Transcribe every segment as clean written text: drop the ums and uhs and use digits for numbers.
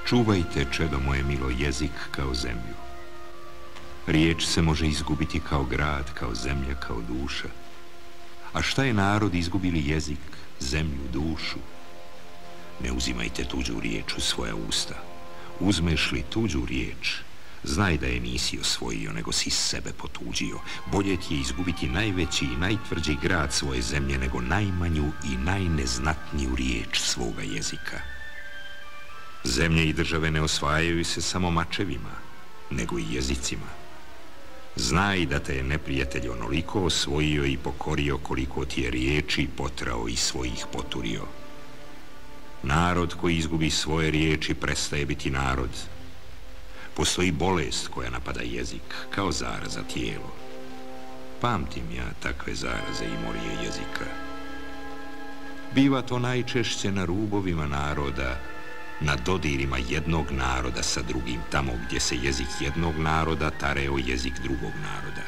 Čuvajte, čedo moje milo, jezik kao zemlju. Riječ se može izgubiti kao grad, kao zemlja, kao duša. A šta je narod izgubili jezik, zemlju, dušu? Ne uzimajte tuđu riječ u svoja usta. Uzmeš li tuđu riječ, znaj da je nisi osvojio, nego si sebe potuđio. Bolje ti je izgubiti najveći i najtvrđi grad svoje zemlje, nego najmanju i najneznatniju riječ svoga jezika. Zemlje i države ne osvajaju se samo mačevima, nego i jezicima. Znaj da te je neprijatelj onoliko osvojio i pokorio koliko ti je riječi potrao i svojih poturio. Narod koji izgubi svoje riječi prestaje biti narod. Postoji bolest koja napada jezik, kao zaraza tijelo. Pamtim ja takve zaraze i morije jezika. Biva to najčešće na rubovima naroda, na dodirima jednog naroda sa drugim, tamo gdje se jezik jednog naroda tare o jezik drugog naroda.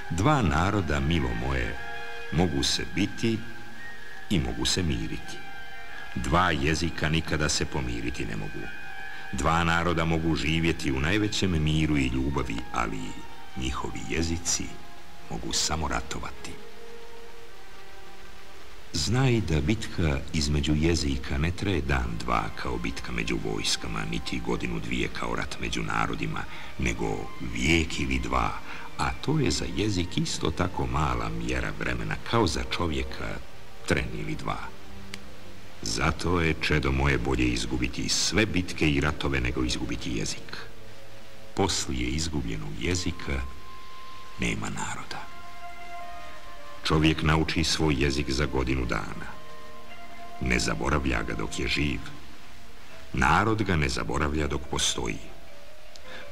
Dva naroda, milo moje, mogu se biti i mogu se miriti. Dva jezika nikada se pomiriti ne mogu. Dva naroda mogu živjeti u najvećem miru i ljubavi, ali njihovi jezici mogu samo ratovati. Znaj da bitka između jezika ne traje dan, dva kao bitka među vojskama, niti godinu, dvije kao rat među narodima, nego vijek ili dva, a to je za jezik isto tako mala mjera vremena kao za čovjeka tren ili dva. Zato je, čedo moje, bolje izgubiti sve bitke i ratove nego izgubiti jezik. Poslije izgubljenog jezika nema naroda. Čovjek nauči svoj jezik za godinu dana. Ne zaboravlja ga dok je živ. Narod ga ne zaboravlja dok postoji.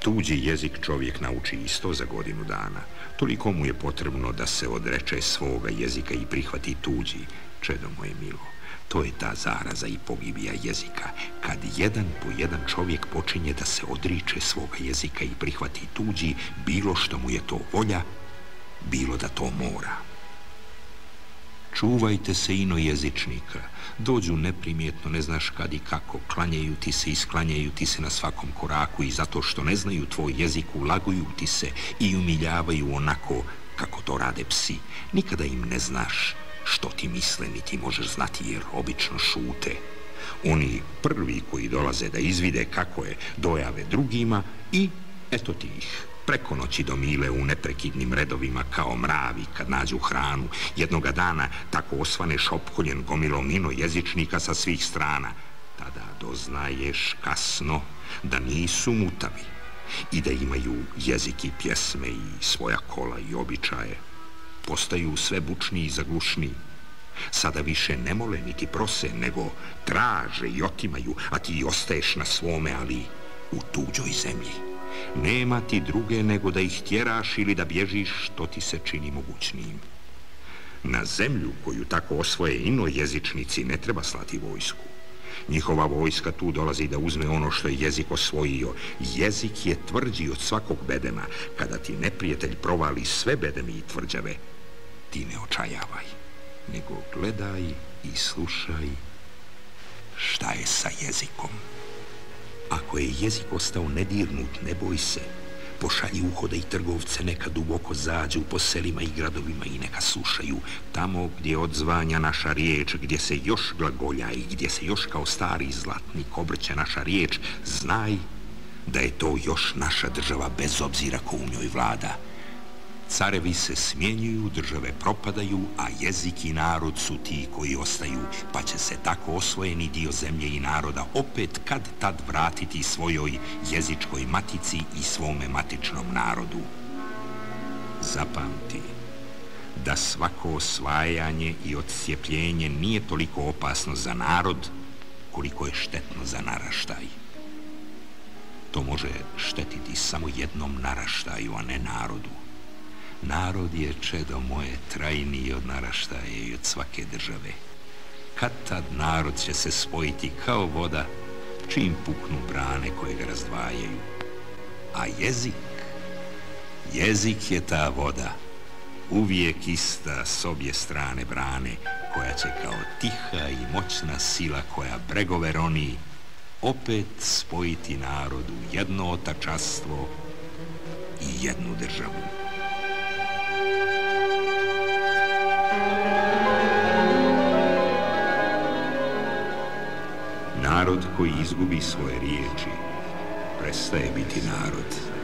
Tuđi jezik čovjek nauči isto za godinu dana. Toliko mu je potrebno da se odreče svoga jezika i prihvati tuđi, čedo moje milo. To je ta zaraza i pogibija jezika. Kad jedan po jedan čovjek počinje da se odriče svoga jezika i prihvati tuđi, bilo što mu je to volja, bilo da to mora. Čuvajte se inojezičnika. Dođu neprimjetno, ne znaš kad i kako, klanjaju ti se i sklanjaju ti se na svakom koraku i zato što ne znaju tvoj jezik ulaguju ti se i umiljavaju onako kako to rade psi. Nikada im ne znaš što ti misle, niti možeš znati jer obično šute. Oni prvi koji dolaze da izvide kako je, dojave drugima i eto ti ih preko noći domile u neprekidnim redovima kao mravi kad nađu hranu. Jednoga dana tako osvaneš opkoljen gomilom inojezičnika sa svih strana. Tada doznaješ kasno da nisu mutavi i da imaju jezik i pjesme i svoja kola i običaje. Postaju sve bučniji i zaglušniji. Sada više ne mole niti prose, nego traže i otimaju, a ti ostaješ na svome, ali u tuđoj zemlji. Nema ti druge nego da ih tjeraš ili da bježiš, što ti se čini mogućnijim. Na zemlju koju tako osvoje inojezičnici ne treba slati vojsku. Njihova vojska tu dolazi da uzme ono što je jezik osvojio. Jezik je tvrđi od svakog bedema. Kada ti neprijatelj provali sve bedemi i tvrđave, ti ne očajavaj, nego gledaj i slušaj šta je sa jezikom. Ako je jezik ostao nedirnut, ne boj se. Pošalji uhode i trgovce, neka duboko zađu po selima i gradovima i neka slušaju. Tamo gdje odzvanja naša riječ, gdje se još glagolja i gdje se još kao stari zlatnik obrće naša riječ, znaj da je to još naša država bez obzira ko u njoj vlada. Carevi se smjenjuju, države propadaju, a jezik i narod su ti koji ostaju, pa će se tako osvojeni dio zemlje i naroda opet kad tad vratiti svojoj jezičkoj matici i svome matičnom narodu. Zapamti da svako osvajanje i odsjepljenje nije toliko opasno za narod koliko je štetno za naraštaj. To može štetiti samo jednom naraštaju, a ne narodu. Narod je, čedo moje, trajniji od naraštaja i od svake države. Kad tad narod će se spojiti kao voda čim puknu brane koje ga razdvajaju. A jezik je ta voda, uvijek ista s obje strane brane, koja će kao tiha i moćna sila koja bregove roni opet spojiti narod u jedno otačanstvo i jednu državu. Narod koji izgubi svoje riječi prestaje biti narod.